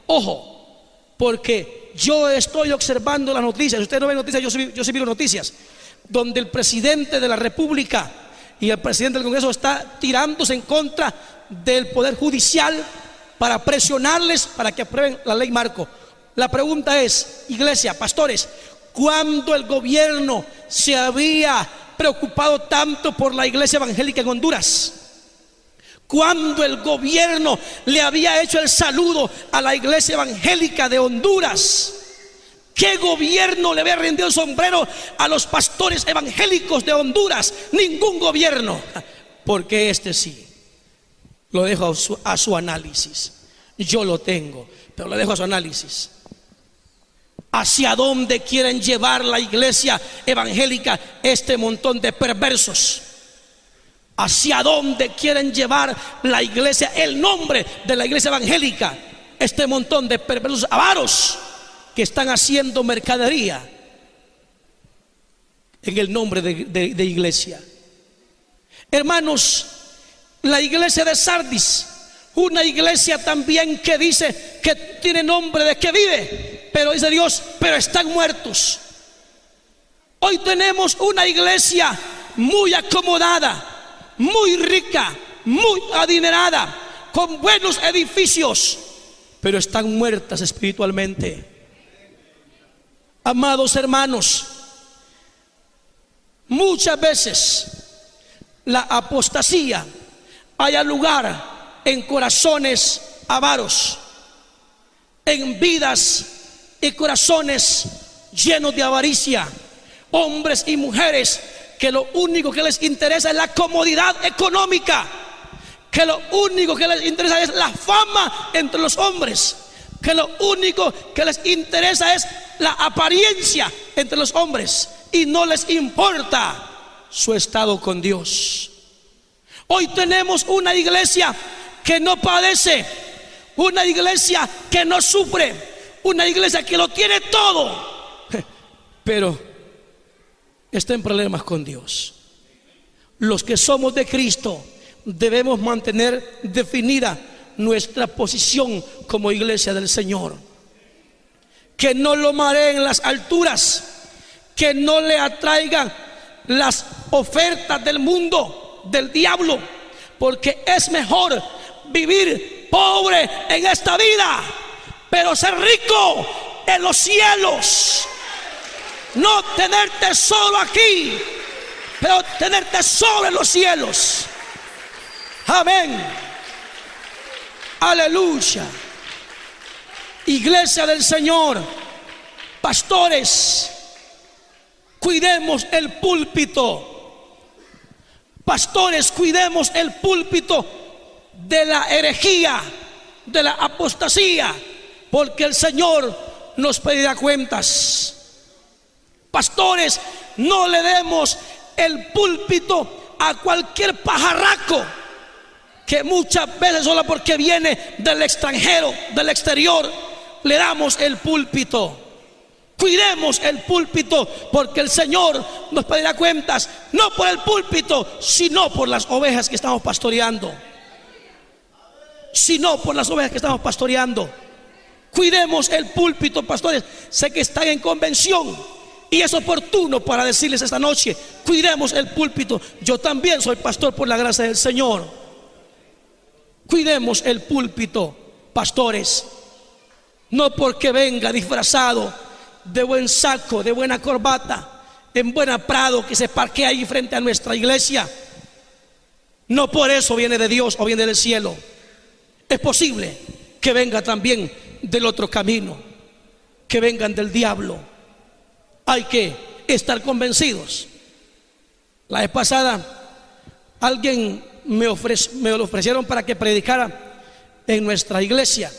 Ojo, porque yo estoy observando las noticias. Usted no ve noticias, yo sí miro noticias, donde el presidente de la República y el presidente del Congreso está tirándose en contra del Poder Judicial para presionarles para que aprueben la ley marco. La pregunta es, iglesia, pastores, ¿cuándo el gobierno se había preocupado tanto por la iglesia evangélica en Honduras? ¿Cuándo el gobierno le había hecho el saludo a la iglesia evangélica de Honduras? ¿Qué gobierno le había rendido el sombrero a los pastores evangélicos de Honduras? Ningún gobierno. Porque este sí, lo dejo a su análisis. Yo lo tengo, pero lo dejo a su análisis. ¿Hacia dónde quieren llevar la iglesia evangélica este montón de perversos? ¿Hacia dónde quieren llevar la iglesia, el nombre de la iglesia evangélica, este montón de perversos avaros que están haciendo mercadería en el nombre de iglesia? Hermanos, la iglesia de Sardis, una iglesia también que dice que tiene nombre de que vive, pero dice Dios, pero están muertos. Hoy tenemos una iglesia muy acomodada, muy rica, muy adinerada, con buenos edificios, pero están muertas espiritualmente. Amados hermanos, muchas veces la apostasía haya lugar en corazones avaros, en vidas y corazones llenos de avaricia, hombres y mujeres que lo único que les interesa es la comodidad económica, que lo único que les interesa es la fama entre los hombres, que lo único que les interesa es la apariencia entre los hombres y no les importa su estado con Dios. Hoy tenemos una iglesia que no padece, una iglesia que no sufre, una iglesia que lo tiene todo, pero está en problemas con Dios. Los que somos de Cristo debemos mantener definida nuestra posición como iglesia del Señor. Que no lo mareen las alturas, que no le atraigan las ofertas del mundo, del diablo, porque es mejor vivir pobre en esta vida, pero ser rico en los cielos. No tener tesoro aquí, pero tener tesoro en los cielos. Amén. Aleluya. Iglesia del Señor, pastores, cuidemos el púlpito. Pastores, cuidemos el púlpito de la herejía, de la apostasía, porque el Señor nos pedirá cuentas. Pastores, no le demos el púlpito a cualquier pajarraco que muchas veces solo porque viene del extranjero, del exterior, le damos el púlpito. Cuidemos el púlpito, porque el Señor nos pedirá cuentas, no por el púlpito, sino por las ovejas que estamos pastoreando. Sino por las ovejas que estamos pastoreando. Cuidemos el púlpito, pastores. Sé que están en convención y es oportuno para decirles esta noche: cuidemos el púlpito. Yo también soy pastor por la gracia del Señor. Cuidemos el púlpito, pastores. No porque venga disfrazado de buen saco, de buena corbata, en buena Prado, que se parquea ahí frente a nuestra iglesia, no por eso viene de Dios o viene del cielo. Es posible que venga también del otro camino, que vengan del diablo. Hay que estar convencidos. La vez pasada alguien me lo ofrecieron para que predicara en nuestra iglesia,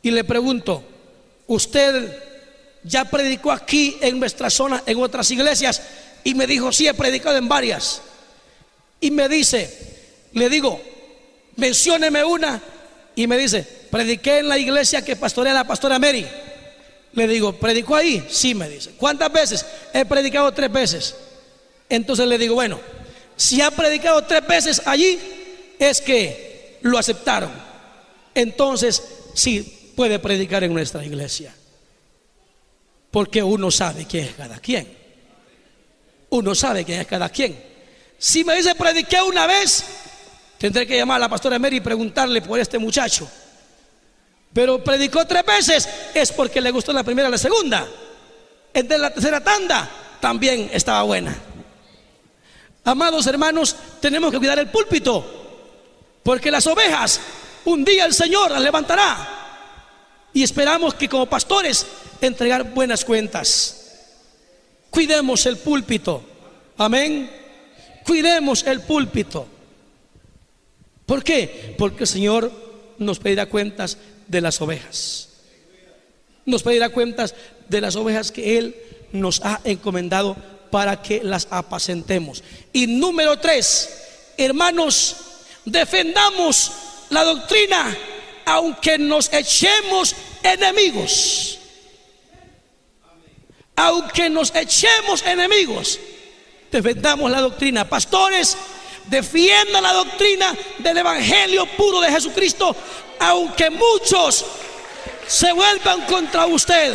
y le pregunto: ¿usted ya predicó aquí en nuestra zona, en otras iglesias? Y me dijo, sí, he predicado en varias. Y me dice, le digo, mencióneme una. Y me dice, prediqué en la iglesia que pastorea la pastora Mary. Le digo, ¿predicó ahí? Sí, me dice. ¿Cuántas veces? He predicado 3 veces. Entonces le digo, bueno, si ha predicado 3 veces allí, es que lo aceptaron. Entonces sí puede predicar en nuestra iglesia, porque uno sabe quién es cada quien. Uno sabe quién es cada quien. Si me dice prediqué una vez, tendré que llamar a la pastora Mary y preguntarle por este muchacho. Pero predicó 3 veces, es porque le gustó la primera y la segunda. Entonces la tercera tanda también estaba buena. Amados hermanos, tenemos que cuidar el púlpito, porque las ovejas un día el Señor las levantará. Y esperamos que como pastores entregar buenas cuentas. Cuidemos el púlpito. Amén. Cuidemos el púlpito. ¿Por qué? Porque el Señor nos pedirá cuentas de las ovejas. Nos pedirá cuentas de las ovejas que Él nos ha encomendado para que las apacentemos. Y número 3, hermanos, defendamos la doctrina aunque nos echemos enemigos. Aunque nos echemos enemigos, defendamos la doctrina. Pastores, defiendan la doctrina del evangelio puro de Jesucristo, aunque muchos se vuelvan contra usted.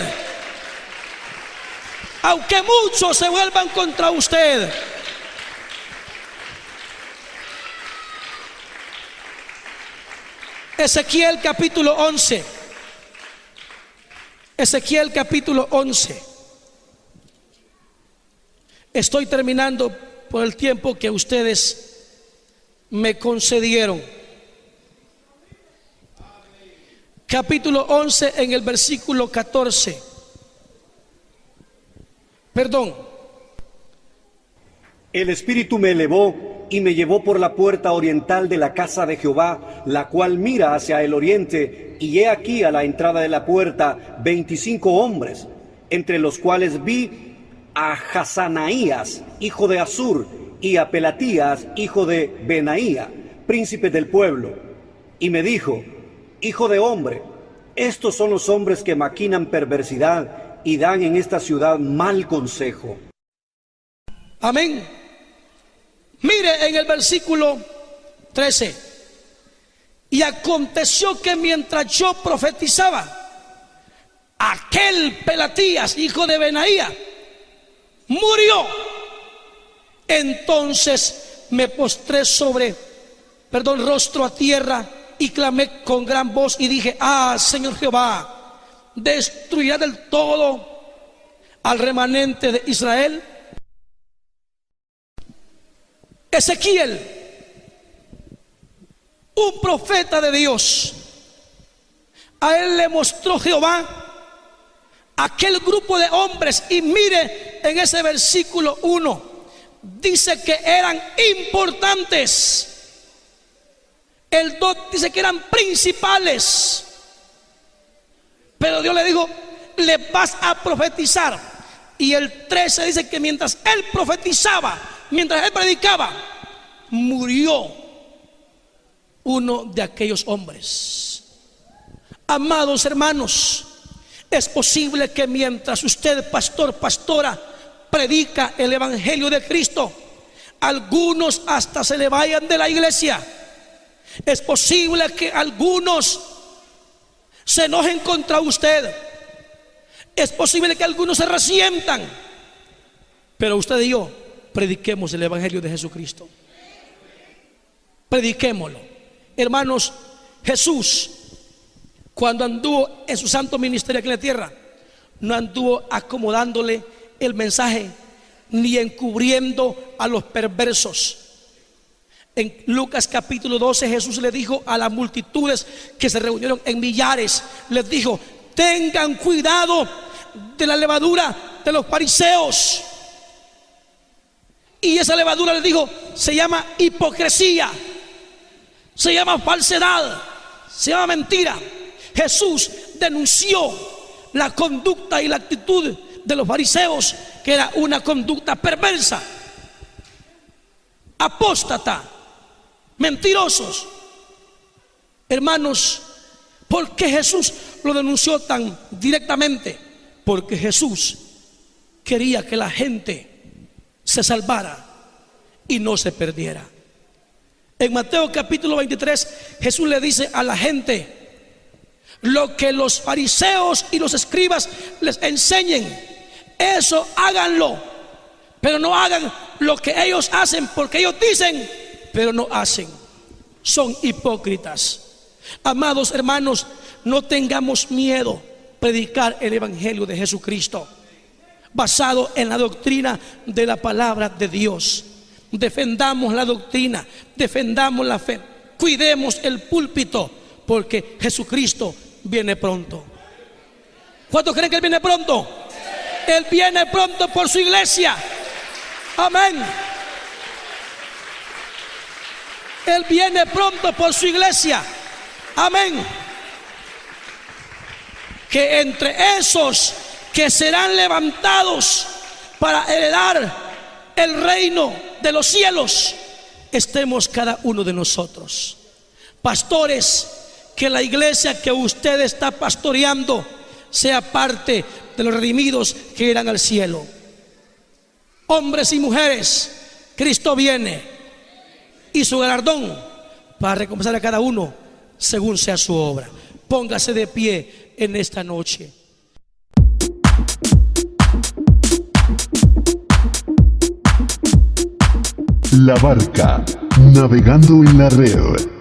Aunque muchos se vuelvan contra usted. Ezequiel capítulo 11. Ezequiel capítulo 11. Estoy terminando por el tiempo que ustedes me concedieron. Capítulo 11 en el versículo 14. Perdón. El Espíritu me elevó y me llevó por la puerta oriental de la casa de Jehová, la cual mira hacia el oriente, y he aquí a la entrada de la puerta 25 hombres, entre los cuales vi a Hasanaías, hijo de Azur, y a Pelatías, hijo de Benaía, príncipe del pueblo. Y me dijo: hijo de hombre, estos son los hombres que maquinan perversidad y dan en esta ciudad mal consejo. Amén. Mire en el versículo 13. Y aconteció que mientras yo profetizaba, aquel Pelatías, hijo de Benaía, murió. Entonces me postré rostro a tierra, y clamé con gran voz y dije: ah, Señor Jehová, ¿destruirá del todo al remanente de Israel? Ezequiel, un profeta de Dios, a él le mostró Jehová aquel grupo de hombres, y mire en ese versículo 1, dice que eran importantes. El 2 dice que eran principales. Pero Dios le dijo: le vas a profetizar. Y el 13 dice que mientras él profetizaba, mientras él predicaba, murió uno de aquellos hombres. Amados hermanos, es posible que mientras usted, pastor, pastora, predica el evangelio de Cristo, algunos hasta se le vayan de la iglesia. Es posible que algunos se enojen contra usted. Es posible que algunos se resientan. Pero usted y yo prediquemos el evangelio de Jesucristo. Prediquémoslo. Hermanos, Jesús, cuando anduvo en su santo ministerio aquí en la tierra, no anduvo acomodándole el mensaje ni encubriendo a los perversos. En Lucas capítulo 12 Jesús le dijo a las multitudes que se reunieron en millares, les dijo: tengan cuidado de la levadura de los fariseos. Y esa levadura, les dijo, se llama hipocresía, se llama falsedad, se llama mentira. Jesús denunció la conducta y la actitud de los fariseos, que era una conducta perversa, apóstata, mentirosos. Hermanos, ¿por qué Jesús lo denunció tan directamente? Porque Jesús quería que la gente se salvara y no se perdiera. En Mateo capítulo 23, Jesús le dice a la gente: lo que los fariseos y los escribas les enseñen, eso háganlo, pero no hagan lo que ellos hacen, porque ellos dicen, pero no hacen. Son hipócritas. Amados hermanos, no tengamos miedo predicar el evangelio de Jesucristo basado en la doctrina de la palabra de Dios. Defendamos la doctrina, defendamos la fe, cuidemos el púlpito, porque Jesucristo viene pronto. ¿Cuántos creen que Él viene pronto? Él viene pronto por su iglesia. Amén. Él viene pronto por su iglesia. Amén. Que entre esos que serán levantados para heredar el reino de los cielos estemos cada uno de nosotros. Pastores, que la iglesia que usted está pastoreando sea parte de los redimidos que irán al cielo. Hombres y mujeres, Cristo viene y su galardón para recompensar a cada uno según sea su obra. Póngase de pie en esta noche. La Barca, navegando en la red.